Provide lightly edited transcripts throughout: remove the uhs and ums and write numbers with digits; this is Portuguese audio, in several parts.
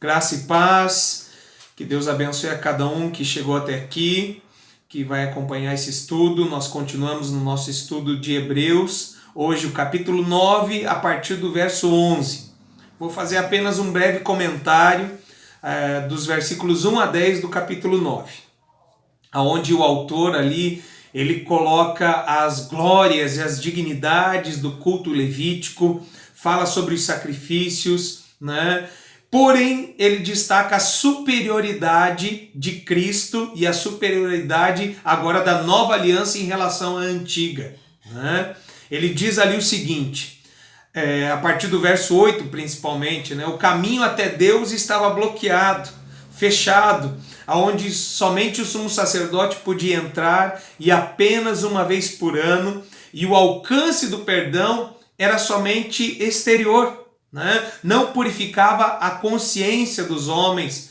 Graça e paz, que Deus abençoe a cada um que chegou até aqui, que vai acompanhar esse estudo. Nós continuamos no nosso estudo de Hebreus, hoje o capítulo 9, a partir do verso 11. Vou fazer apenas um breve comentário dos versículos 1 a 10 do capítulo 9, onde o autor ali, ele coloca as glórias e as dignidades do culto levítico, fala sobre os sacrifícios, né? Porém, ele destaca a superioridade de Cristo e a superioridade agora da nova aliança em relação à antiga, né? Ele diz ali o seguinte, a partir do verso 8 principalmente, né? O caminho até Deus estava bloqueado, fechado, onde somente o sumo sacerdote podia entrar e apenas uma vez por ano, e o alcance do perdão era somente exterior, né? Não purificava a consciência dos homens,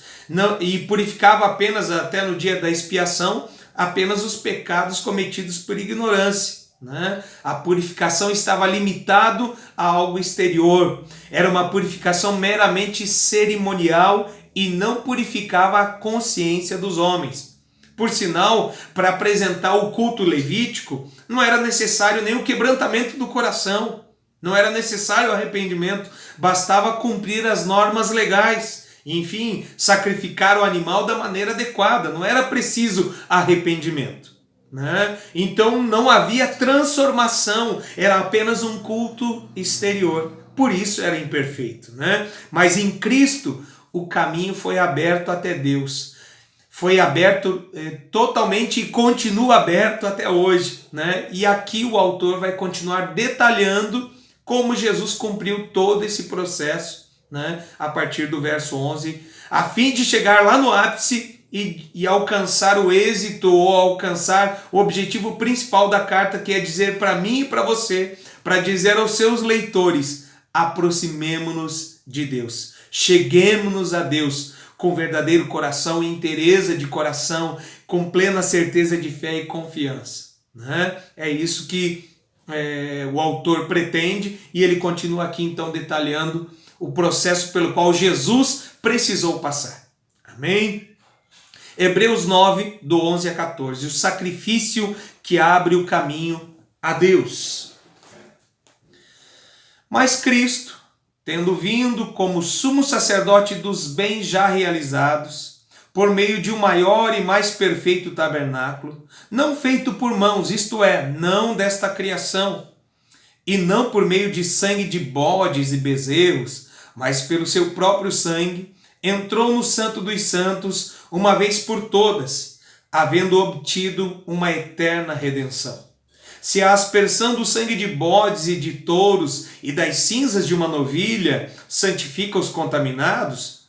e purificava apenas, até no dia da expiação, apenas os pecados cometidos por ignorância, né? A purificação estava limitado a algo exterior, era uma purificação meramente cerimonial e não purificava a consciência dos homens. Por sinal, para apresentar o culto levítico, não era necessário nem o quebrantamento do coração, não era necessário o arrependimento, bastava cumprir as normas legais, enfim, sacrificar o animal da maneira adequada, não era preciso arrependimento, né? Então não havia transformação, era apenas um culto exterior, por isso era imperfeito, né? Mas em Cristo o caminho foi aberto até Deus, foi aberto totalmente e continua aberto até hoje, né? E aqui o autor vai continuar detalhando como Jesus cumpriu todo esse processo, né? A partir do verso 11, a fim de chegar lá no ápice e alcançar o êxito ou alcançar o objetivo principal da carta, que é dizer para mim e para você, para dizer aos seus leitores, aproximemo-nos de Deus, cheguemo-nos a Deus com verdadeiro coração e inteireza de coração, com plena certeza de fé e confiança, né? É isso que o autor pretende, e ele continua aqui então detalhando o processo pelo qual Jesus precisou passar. Amém? Hebreus 9, do 11 a 14, o sacrifício que abre o caminho a Deus. Mas Cristo, tendo vindo como sumo sacerdote dos bens já realizados, por meio de um maior e mais perfeito tabernáculo, não feito por mãos, isto é, não desta criação, e não por meio de sangue de bodes e bezerros, mas pelo seu próprio sangue, entrou no Santo dos Santos uma vez por todas, havendo obtido uma eterna redenção. Se a aspersão do sangue de bodes e de touros e das cinzas de uma novilha santifica os contaminados,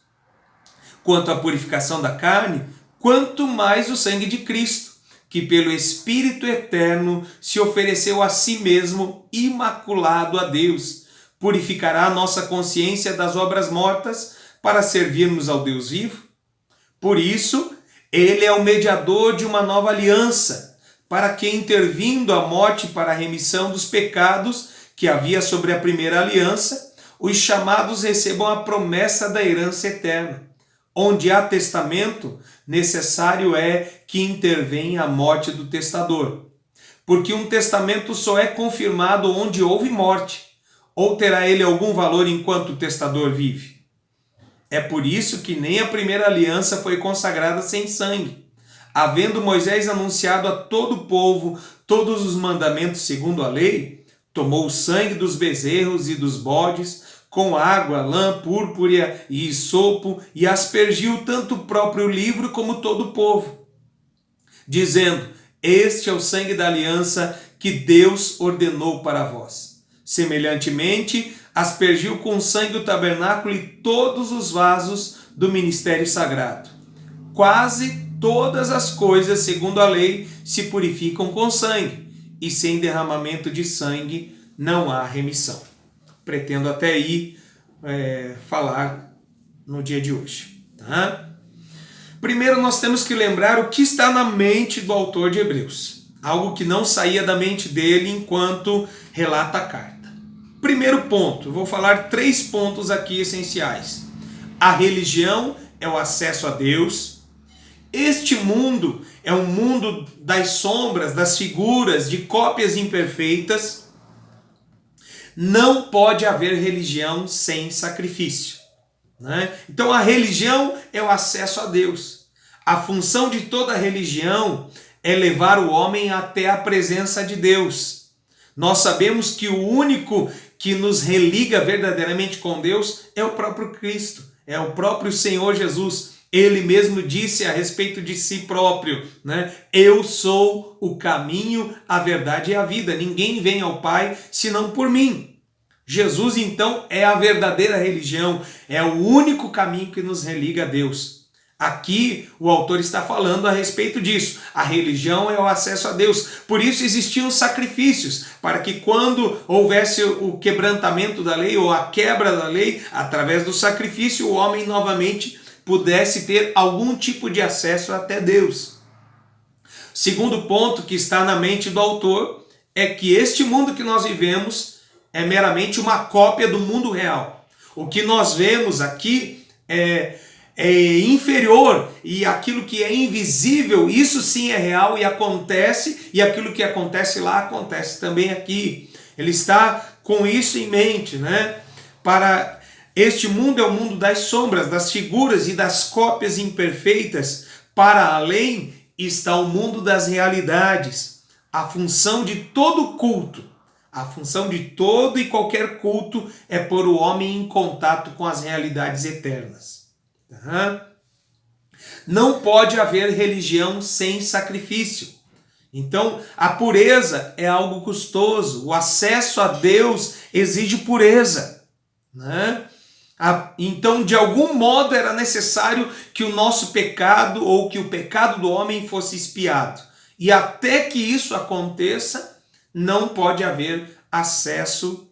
quanto à purificação da carne, quanto mais o sangue de Cristo, que pelo Espírito Eterno se ofereceu a si mesmo imaculado a Deus, purificará a nossa consciência das obras mortas para servirmos ao Deus vivo. Por isso, ele é o mediador de uma nova aliança, para que, intervindo a morte para a remissão dos pecados que havia sobre a primeira aliança, os chamados recebam a promessa da herança eterna. Onde há testamento, necessário é que intervenha a morte do testador. Porque um testamento só é confirmado onde houve morte, ou terá ele algum valor enquanto o testador vive? É por isso que nem a primeira aliança foi consagrada sem sangue, havendo Moisés anunciado a todo o povo todos os mandamentos segundo a lei, tomou o sangue dos bezerros e dos bodes, com água, lã, púrpura e hisopo, e aspergiu tanto o próprio livro como todo o povo, dizendo, este é o sangue da aliança que Deus ordenou para vós. Semelhantemente, aspergiu com o sangue o tabernáculo e todos os vasos do ministério sagrado. Quase todas as coisas, segundo a lei, se purificam com sangue, e sem derramamento de sangue não há remissão. Pretendo até aí falar no dia de hoje, tá? Primeiro nós temos que lembrar o que está na mente do autor de Hebreus, algo que não saía da mente dele enquanto relata a carta. Primeiro ponto, eu vou falar 3 pontos aqui essenciais. A religião é o acesso a Deus. Este mundo é um mundo das sombras, das figuras, de cópias imperfeitas. Não pode haver religião sem sacrifício, né? Então a religião é o acesso a Deus. A função de toda religião é levar o homem até a presença de Deus. Nós sabemos que o único que nos religa verdadeiramente com Deus é o próprio Cristo, é o próprio Senhor Jesus. Ele mesmo disse a respeito de si próprio, né? Eu sou o caminho, a verdade e a vida. Ninguém vem ao Pai senão por mim. Jesus, então, é a verdadeira religião, é o único caminho que nos religa a Deus. Aqui o autor está falando a respeito disso. A religião é o acesso a Deus. Por isso existiam sacrifícios, para que quando houvesse o quebrantamento da lei ou a quebra da lei, através do sacrifício, o homem novamente pudesse ter algum tipo de acesso até Deus. Segundo ponto que está na mente do autor é que este mundo que nós vivemos é meramente uma cópia do mundo real. O que nós vemos aqui é inferior, e aquilo que é invisível, isso sim é real e acontece, e aquilo que acontece lá acontece também aqui. Ele está com isso em mente, né? Para este mundo é o mundo das sombras, das figuras e das cópias imperfeitas. Para além está o mundo das realidades. A função de todo culto, a função de todo e qualquer culto é pôr o homem em contato com as realidades eternas. Não pode haver religião sem sacrifício. Então, a pureza é algo custoso. O acesso a Deus exige pureza, né? Então, de algum modo, era necessário que o nosso pecado ou que o pecado do homem fosse expiado. E até que isso aconteça, não pode haver acesso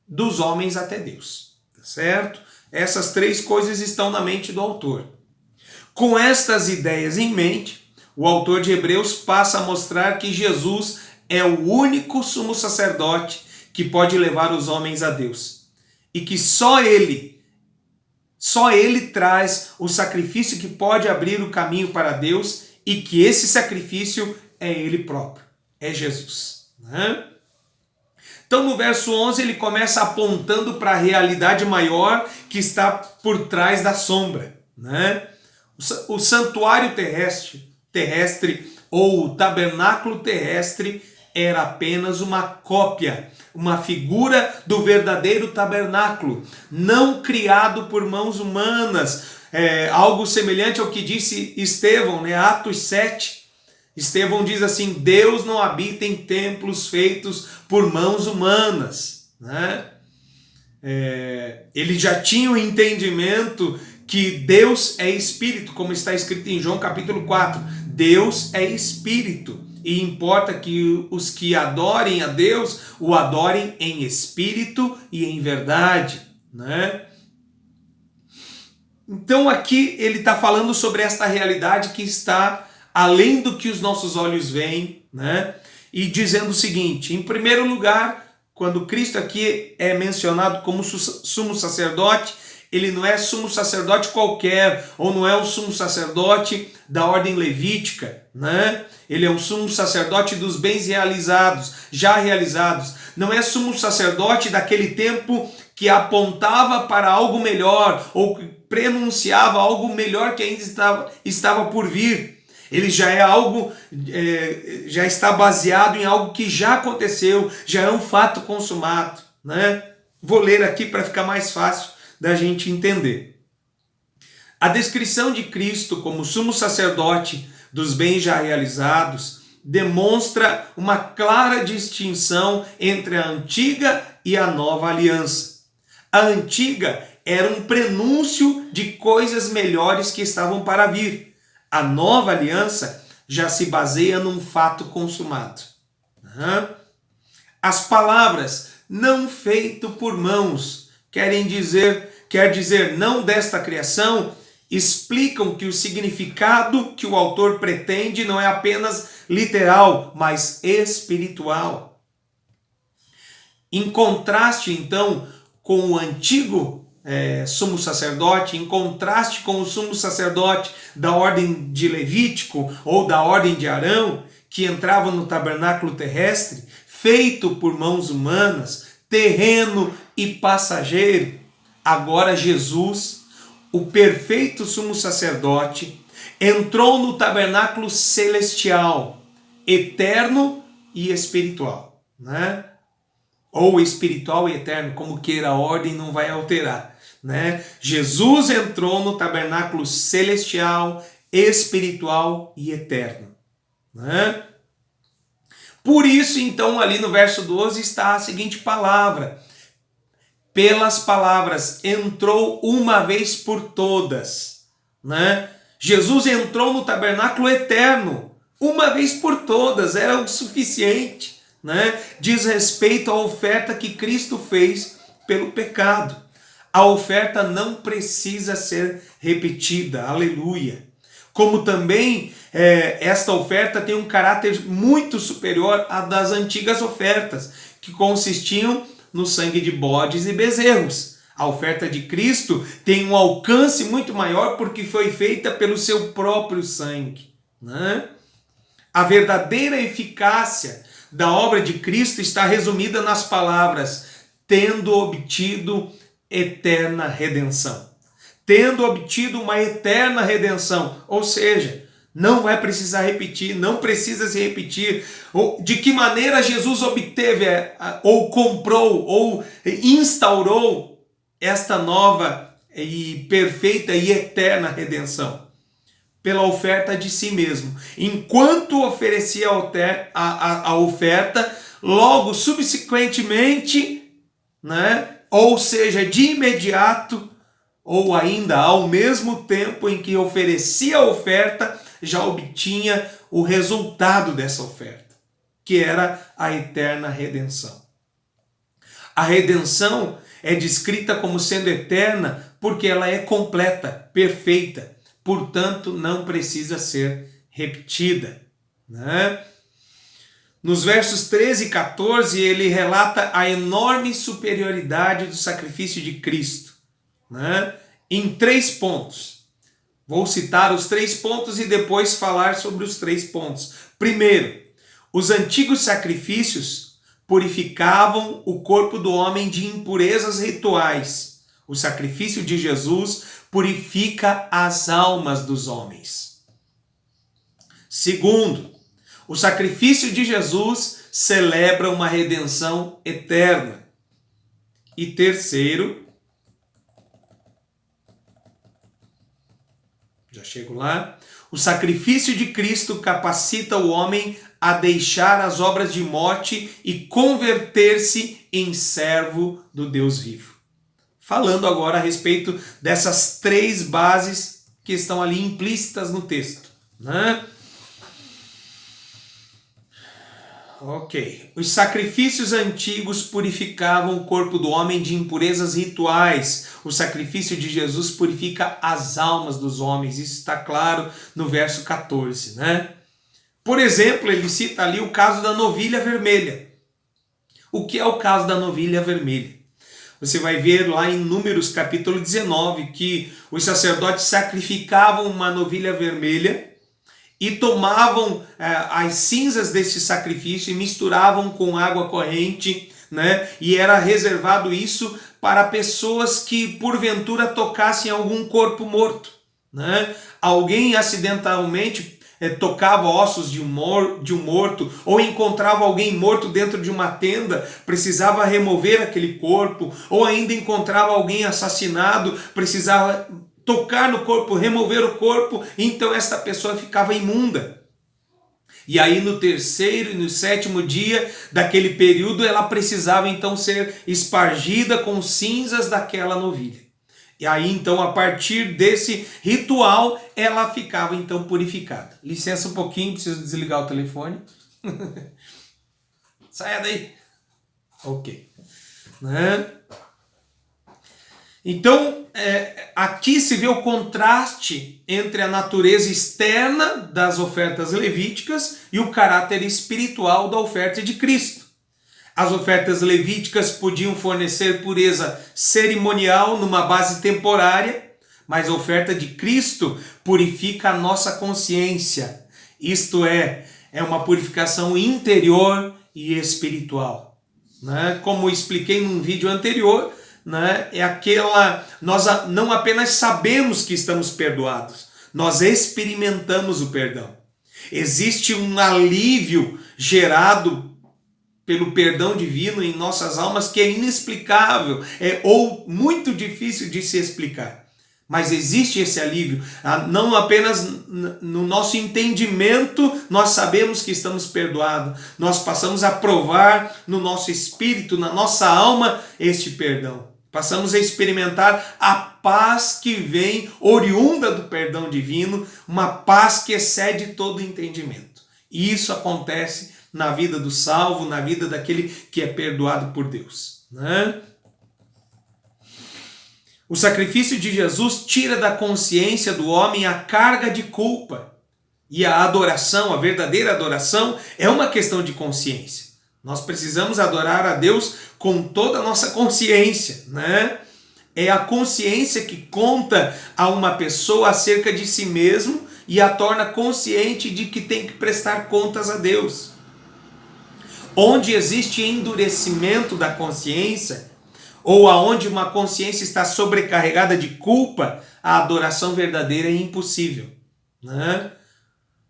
dos homens até Deus, certo? Essas três coisas estão na mente do autor. Com estas ideias em mente, o autor de Hebreus passa a mostrar que Jesus é o único sumo sacerdote que pode levar os homens a Deus. E que só ele traz o sacrifício que pode abrir o caminho para Deus, e que esse sacrifício é ele próprio, é Jesus, né? Então no verso 11 ele começa apontando para a realidade maior que está por trás da sombra, né? O santuário terrestre ou o tabernáculo terrestre era apenas uma cópia, uma figura do verdadeiro tabernáculo, não criado por mãos humanas, algo semelhante ao que disse Estevão, né? Atos 7. Estevão diz assim: Deus não habita em templos feitos por mãos humanas, né? Ele já tinha o entendimento que Deus é espírito, como está escrito em João capítulo 4. Deus é espírito, e importa que os que adorem a Deus o adorem em espírito e em verdade, né? Então aqui ele está falando sobre esta realidade que está além do que os nossos olhos veem, né? E dizendo o seguinte: em primeiro lugar, quando Cristo aqui é mencionado como sumo sacerdote, ele não é sumo sacerdote qualquer, ou não é o sumo sacerdote da ordem levítica, né? Ele é o sumo sacerdote dos bens realizados, já realizados. Não é sumo sacerdote daquele tempo que apontava para algo melhor, ou prenunciava algo melhor que ainda estava por vir. Ele já é algo, já está baseado em algo que já aconteceu, já é um fato consumado, né? Vou ler aqui para ficar mais fácil da gente entender. A descrição de Cristo como sumo sacerdote dos bens já realizados demonstra uma clara distinção entre a antiga e a nova aliança. A antiga era um prenúncio de coisas melhores que estavam para vir. A nova aliança já se baseia num fato consumado. As palavras não feito por mãos quer dizer não desta criação, explicam que o significado que o autor pretende não é apenas literal, mas espiritual. Em contraste, então, com o antigo sumo sacerdote, em contraste com o sumo sacerdote da ordem de Levítico ou da ordem de Arão, que entrava no tabernáculo terrestre, feito por mãos humanas, terreno e passageiro. Agora Jesus, o perfeito sumo sacerdote, entrou no tabernáculo celestial, eterno e espiritual, né? Ou espiritual e eterno, como queira a ordem, não vai alterar, né? Jesus entrou no tabernáculo celestial, espiritual e eterno, né? Por isso, então, ali no verso 12 está a seguinte palavra: pelas palavras, entrou uma vez por todas, né? Jesus entrou no tabernáculo eterno, uma vez por todas, era o suficiente, né? Diz respeito à oferta que Cristo fez pelo pecado. A oferta não precisa ser repetida, aleluia. Como também esta oferta tem um caráter muito superior à das antigas ofertas, que consistiam no sangue de bodes e bezerros. A oferta de Cristo tem um alcance muito maior porque foi feita pelo seu próprio sangue, né? A verdadeira eficácia da obra de Cristo está resumida nas palavras: tendo obtido eterna redenção. Tendo obtido uma eterna redenção, ou seja, não vai precisar repetir, não precisa se repetir. De que maneira Jesus obteve, ou comprou, ou instaurou esta nova e perfeita e eterna redenção? Pela oferta de si mesmo. Enquanto oferecia a oferta, logo subsequentemente, né, ou seja, de imediato, ou ainda ao mesmo tempo em que oferecia a oferta, já obtinha o resultado dessa oferta, que era a eterna redenção. A redenção é descrita como sendo eterna porque ela é completa, perfeita, portanto não precisa ser repetida, né? Nos versos 13 e 14 ele relata a enorme superioridade do sacrifício de Cristo, né? Em 3 pontos. Vou citar os 3 pontos e depois falar sobre os 3 pontos. Primeiro, os antigos sacrifícios purificavam o corpo do homem de impurezas rituais. O sacrifício de Jesus purifica as almas dos homens. Segundo, o sacrifício de Jesus celebra uma redenção eterna. E terceiro, já chego lá, o sacrifício de Cristo capacita o homem a deixar as obras de morte e converter-se em servo do Deus vivo. Falando agora a respeito dessas 3 bases que estão ali implícitas no texto, né? Ok. Os sacrifícios antigos purificavam o corpo do homem de impurezas rituais. O sacrifício de Jesus purifica as almas dos homens. Isso está claro no verso 14, né? Por exemplo, ele cita ali o caso da novilha vermelha. O que é o caso da novilha vermelha? Você vai ver lá em Números capítulo 19 que os sacerdotes sacrificavam uma novilha vermelha e tomavam as cinzas desse sacrifício e misturavam com água corrente, né? E era reservado isso para pessoas que porventura tocassem algum corpo morto, né? Alguém acidentalmente tocava ossos de um morto, ou encontrava alguém morto dentro de uma tenda, precisava remover aquele corpo, ou ainda encontrava alguém assassinado, precisava tocar no corpo, remover o corpo, então esta pessoa ficava imunda. E aí no 3º e no 7º dia daquele período ela precisava então ser espargida com cinzas daquela novilha. E aí então a partir desse ritual ela ficava então purificada. Licença um pouquinho, preciso desligar o telefone. Saia daí. Ok. Né? Então, aqui se vê o contraste entre a natureza externa das ofertas levíticas e o caráter espiritual da oferta de Cristo. As ofertas levíticas podiam fornecer pureza cerimonial numa base temporária, mas a oferta de Cristo purifica a nossa consciência. Isto é uma purificação interior e espiritual. Né? Como expliquei num vídeo anterior, né? Nós não apenas sabemos que estamos perdoados, nós experimentamos o perdão. Existe um alívio gerado pelo perdão divino em nossas almas que é inexplicável, ou muito difícil de se explicar. Mas existe esse alívio, não apenas no nosso entendimento nós sabemos que estamos perdoados, nós passamos a provar no nosso espírito, na nossa alma, este perdão. Passamos a experimentar a paz que vem oriunda do perdão divino, uma paz que excede todo entendimento. E isso acontece na vida do salvo, na vida daquele que é perdoado por Deus. Né? O sacrifício de Jesus tira da consciência do homem a carga de culpa. E a adoração, a verdadeira adoração, é uma questão de consciência. Nós precisamos adorar a Deus com toda a nossa consciência, né? É a consciência que conta a uma pessoa acerca de si mesmo e a torna consciente de que tem que prestar contas a Deus. Onde existe endurecimento da consciência, ou aonde uma consciência está sobrecarregada de culpa, a adoração verdadeira é impossível, né?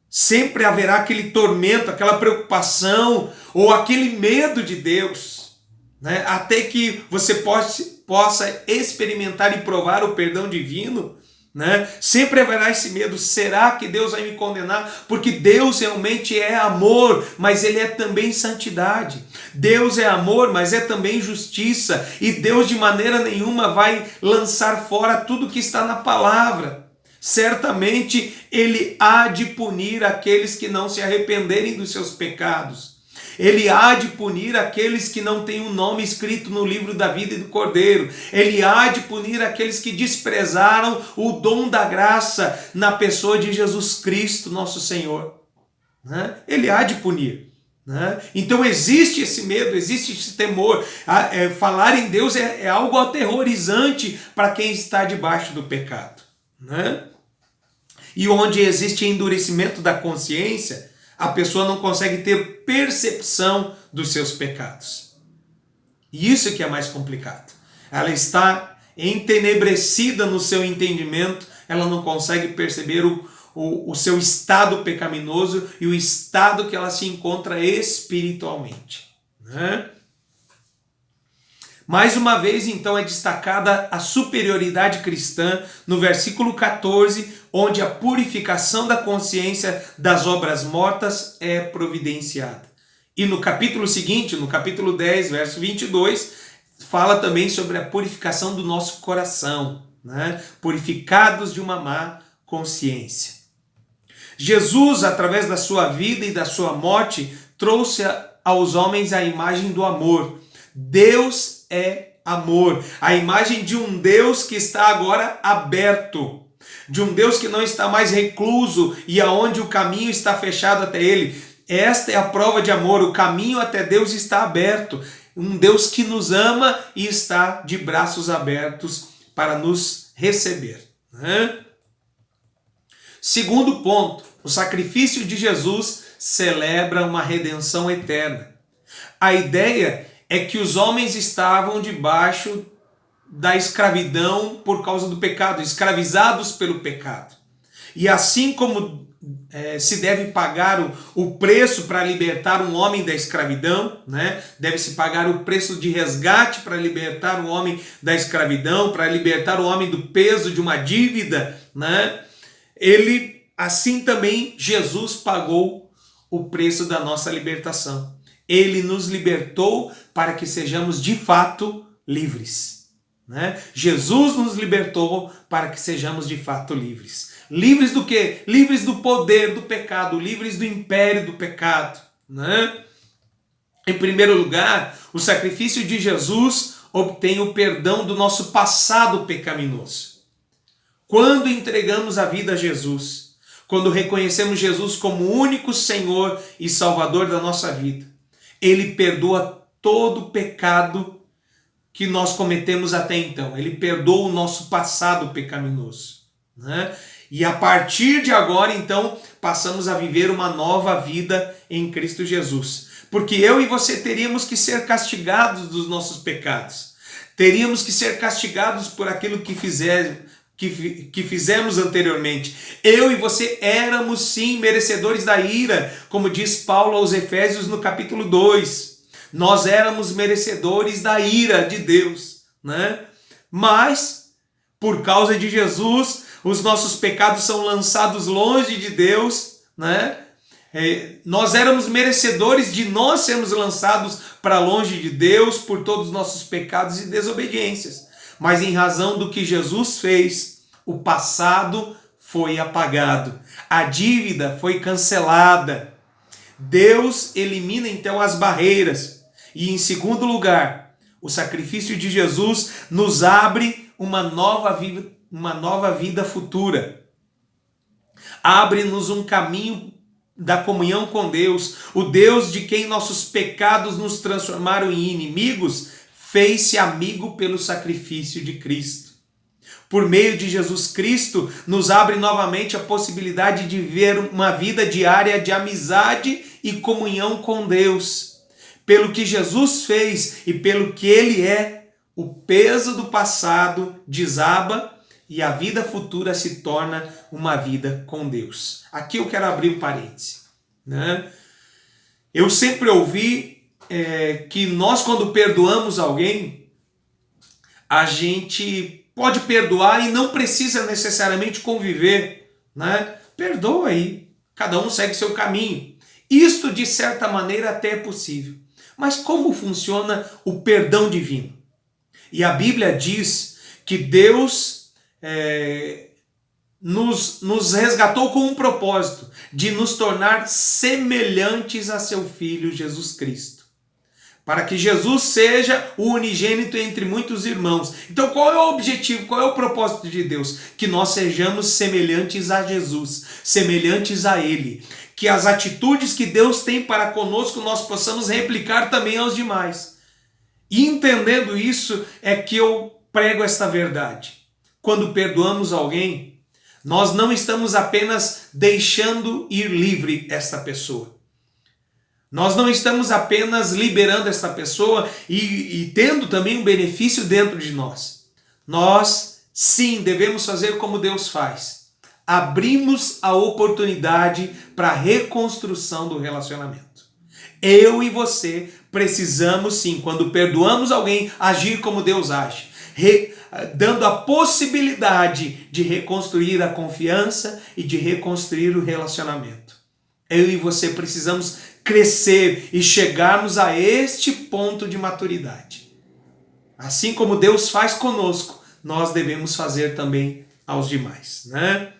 Sempre haverá aquele tormento, aquela preocupação ou aquele medo de Deus, né? Até que você possa experimentar e provar o perdão divino, né? Sempre haverá esse medo, será que Deus vai me condenar? Porque Deus realmente é amor, mas Ele é também santidade. Deus é amor, mas é também justiça, e Deus de maneira nenhuma vai lançar fora tudo que está na palavra. Certamente Ele há de punir aqueles que não se arrependerem dos seus pecados. Ele há de punir aqueles que não têm o nome escrito no livro da vida e do Cordeiro. Ele há de punir aqueles que desprezaram o dom da graça na pessoa de Jesus Cristo, nosso Senhor. Ele há de punir. Então existe esse medo, existe esse temor. Falar em Deus é algo aterrorizante para quem está debaixo do pecado. E onde existe endurecimento da consciência, a pessoa não consegue ter percepção dos seus pecados. E isso é que é mais complicado. Ela está entenebrecida no seu entendimento, ela não consegue perceber o seu estado pecaminoso e o estado que ela se encontra espiritualmente. Mais uma vez, então, é destacada a superioridade cristã no versículo 14, onde a purificação da consciência das obras mortas é providenciada. E no capítulo seguinte, no capítulo 10, verso 22, fala também sobre a purificação do nosso coração, purificados de uma má consciência. Jesus, através da sua vida e da sua morte, trouxe aos homens a imagem do amor. Deus é amor, a imagem de um Deus que está agora aberto, de um Deus que não está mais recluso e aonde o caminho está fechado até Ele. Esta é a prova de amor, o caminho até Deus está aberto, um Deus que nos ama e está de braços abertos para nos receber. Segundo ponto, o sacrifício de Jesus celebra uma redenção eterna. A ideia é que os homens estavam debaixo da escravidão por causa do pecado, escravizados pelo pecado. E assim como se deve pagar o preço para libertar um homem da escravidão, deve-se pagar o preço de resgate para libertar o homem da escravidão, para libertar o homem do peso de uma dívida, assim também Jesus pagou o preço da nossa libertação. Ele nos libertou para que sejamos de fato livres. Jesus nos libertou para que sejamos de fato livres. Livres do quê? Livres do poder do pecado, livres do império do pecado. Em primeiro lugar, o sacrifício de Jesus obtém o perdão do nosso passado pecaminoso. Quando entregamos a vida a Jesus, quando reconhecemos Jesus como o único Senhor e Salvador da nossa vida, Ele perdoa todo o pecado que nós cometemos até então. Ele perdoa o nosso passado pecaminoso, né? E a partir de agora, então, passamos a viver uma nova vida em Cristo Jesus. Porque eu e você teríamos que ser castigados dos nossos pecados. Teríamos que ser castigados por aquilo que fizemos anteriormente. Eu e você éramos sim merecedores da ira, como diz Paulo aos Efésios no capítulo 2. Nós éramos merecedores da ira de Deus, né? Mas, por causa de Jesus, os nossos pecados são lançados longe de Deus, né? Nós éramos merecedores de nós sermos lançados para longe de Deus por todos os nossos pecados e desobediências. Mas em razão do que Jesus fez, o passado foi apagado, a dívida foi cancelada. Deus elimina então as barreiras. E em segundo lugar, o sacrifício de Jesus nos abre uma nova vida futura. Abre-nos um caminho da comunhão com Deus. O Deus de quem nossos pecados nos transformaram em inimigos, fez-se amigo pelo sacrifício de Cristo. Por meio de Jesus Cristo, nos abre novamente a possibilidade de viver uma vida diária de amizade e comunhão com Deus. Pelo que Jesus fez e pelo que Ele é, o peso do passado desaba e a vida futura se torna uma vida com Deus. Aqui eu quero abrir um parêntese, né? Eu sempre ouvi que nós, quando perdoamos alguém, a gente pode perdoar e não precisa necessariamente conviver, né? Perdoa aí, cada um segue seu caminho. Isto, de certa maneira, até é possível. Mas como funciona o perdão divino? E a Bíblia diz que Deus nos resgatou com um propósito de nos tornar semelhantes a seu Filho Jesus Cristo. Para que Jesus seja o unigênito entre muitos irmãos. Então qual é o objetivo, qual é o propósito de Deus? Que nós sejamos semelhantes a Jesus, semelhantes a Ele. Que as atitudes que Deus tem para conosco nós possamos replicar também aos demais. E entendendo isso é que eu prego esta verdade. Quando perdoamos alguém, nós não estamos apenas deixando ir livre esta pessoa. Nós não estamos apenas liberando esta pessoa e tendo também um benefício dentro de nós. Nós, sim, devemos fazer como Deus faz. Abrimos a oportunidade para a reconstrução do relacionamento. Eu e você precisamos, sim, quando perdoamos alguém, agir como Deus age. Dando a possibilidade de reconstruir a confiança e de reconstruir o relacionamento. Eu e você precisamos crescer e chegarmos a este ponto de maturidade. Assim como Deus faz conosco, nós devemos fazer também aos demais, né?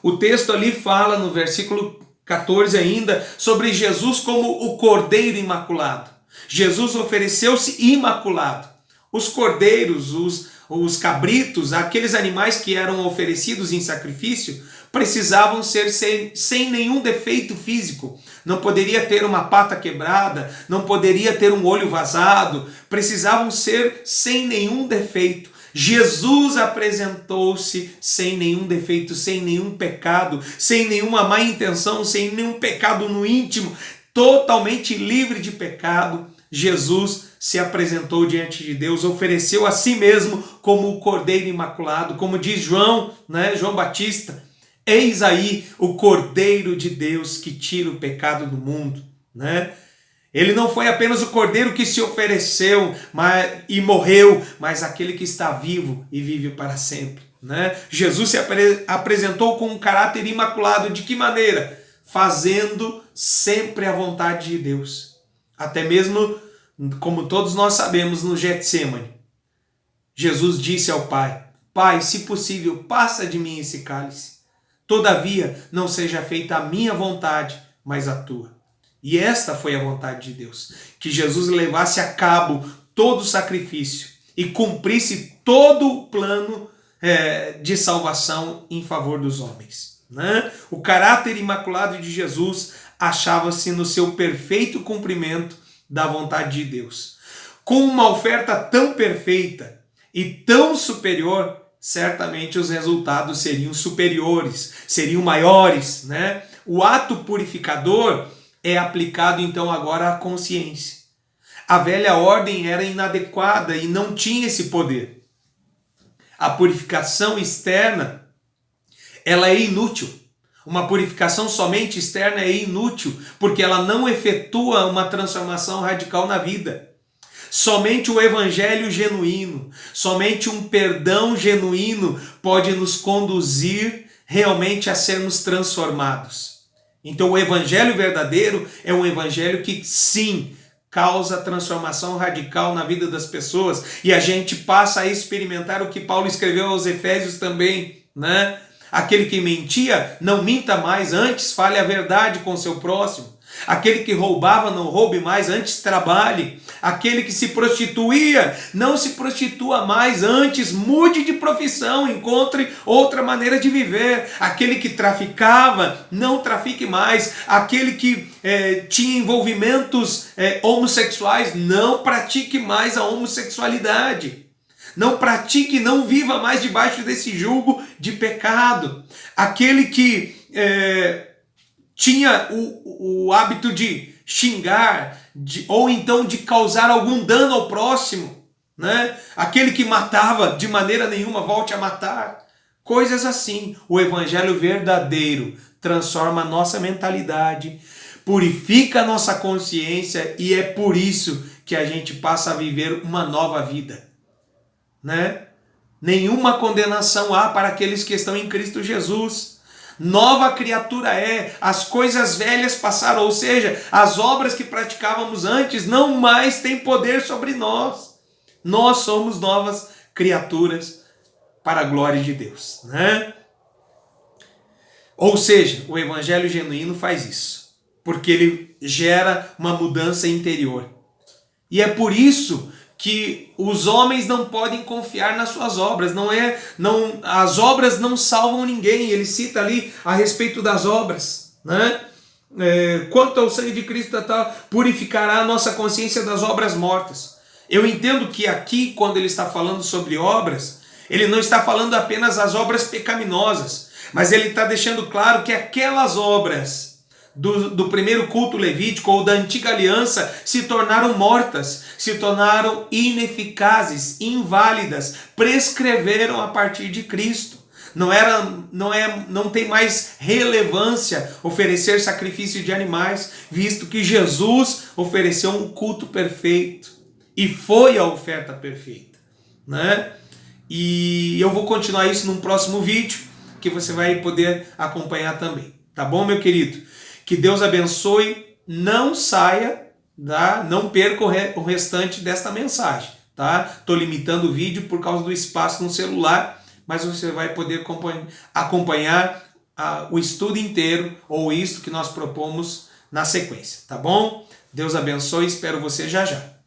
O texto ali fala no versículo 14 ainda sobre Jesus como o Cordeiro Imaculado. Jesus ofereceu-se imaculado. Os cordeiros, os cabritos, aqueles animais que eram oferecidos em sacrifício, precisavam ser sem nenhum defeito físico. Não poderia ter uma pata quebrada, não poderia ter um olho vazado, precisavam ser sem nenhum defeito. Jesus apresentou-se sem nenhum defeito, sem nenhum pecado, sem nenhuma má intenção, sem nenhum pecado no íntimo, totalmente livre de pecado. Jesus se apresentou diante de Deus, ofereceu a si mesmo como o Cordeiro Imaculado, como diz João, né, João Batista. Eis aí o Cordeiro de Deus que tira o pecado do mundo, né? Ele não foi apenas o Cordeiro que se ofereceu e morreu, mas aquele que está vivo e vive para sempre, né? Jesus se apresentou com um caráter imaculado. De que maneira? Fazendo sempre a vontade de Deus. Até mesmo, como todos nós sabemos, no Getsêmani, Jesus disse ao Pai: Pai, se possível, passa de mim esse cálice. Todavia, não seja feita a minha vontade, mas a tua. E esta foi a vontade de Deus, que Jesus levasse a cabo todo o sacrifício e cumprisse todo o plano de salvação em favor dos homens, né? O caráter imaculado de Jesus achava-se no seu perfeito cumprimento da vontade de Deus. Com uma oferta tão perfeita e tão superior, certamente os resultados seriam superiores, seriam maiores, né? O ato purificador é aplicado então agora à consciência. A velha ordem era inadequada e não tinha esse poder. A purificação externa, ela é inútil. Uma purificação somente externa é inútil, porque ela não efetua uma transformação radical na vida. Somente o evangelho genuíno, somente um perdão genuíno pode nos conduzir realmente a sermos transformados. Então o evangelho verdadeiro é um evangelho que sim, causa transformação radical na vida das pessoas, e a gente passa a experimentar o que Paulo escreveu aos Efésios também, né? Aquele que mentia, não minta mais, antes fale a verdade com seu próximo. Aquele que roubava, não roube mais, antes trabalhe. Aquele que se prostituía, não se prostitua mais, antes mude de profissão, encontre outra maneira de viver. Aquele que traficava, não trafique mais. Aquele que tinha envolvimentos homossexuais, não pratique mais a homossexualidade. Não pratique, não viva mais debaixo desse jugo de pecado. Aquele que tinha o hábito de xingar, ou então de causar algum dano ao próximo, né? Aquele que matava, de maneira nenhuma volte a matar. Coisas assim. O evangelho verdadeiro transforma a nossa mentalidade, purifica a nossa consciência, e é por isso que a gente passa a viver uma nova vida, né? Nenhuma condenação há para aqueles que estão em Cristo Jesus. Nova criatura é, as coisas velhas passaram, ou seja, as obras que praticávamos antes não mais têm poder sobre nós. Nós somos novas criaturas para a glória de Deus, né? Ou seja, o evangelho genuíno faz isso, porque ele gera uma mudança interior. E é por isso que os homens não podem confiar nas suas obras. As obras não salvam ninguém. Ele cita ali a respeito das obras, né? Quanto ao sangue de Cristo, purificará a nossa consciência das obras mortas. Eu entendo que aqui, quando ele está falando sobre obras, ele não está falando apenas as obras pecaminosas, mas ele está deixando claro que aquelas obras do primeiro culto levítico ou da antiga aliança se tornaram mortas, se tornaram ineficazes, inválidas, prescreveram a partir de Cristo. Não tem mais relevância oferecer sacrifício de animais, visto que Jesus ofereceu um culto perfeito e foi a oferta perfeita, né? E eu vou continuar isso num próximo vídeo, que você vai poder acompanhar também. Tá bom, meu querido? Que Deus abençoe, não saia, tá? Não perca o restante desta mensagem, tá? Estou limitando o vídeo por causa do espaço no celular, mas você vai poder acompanhar o estudo inteiro, ou isto que nós propomos na sequência, tá bom? Deus abençoe, espero você já já.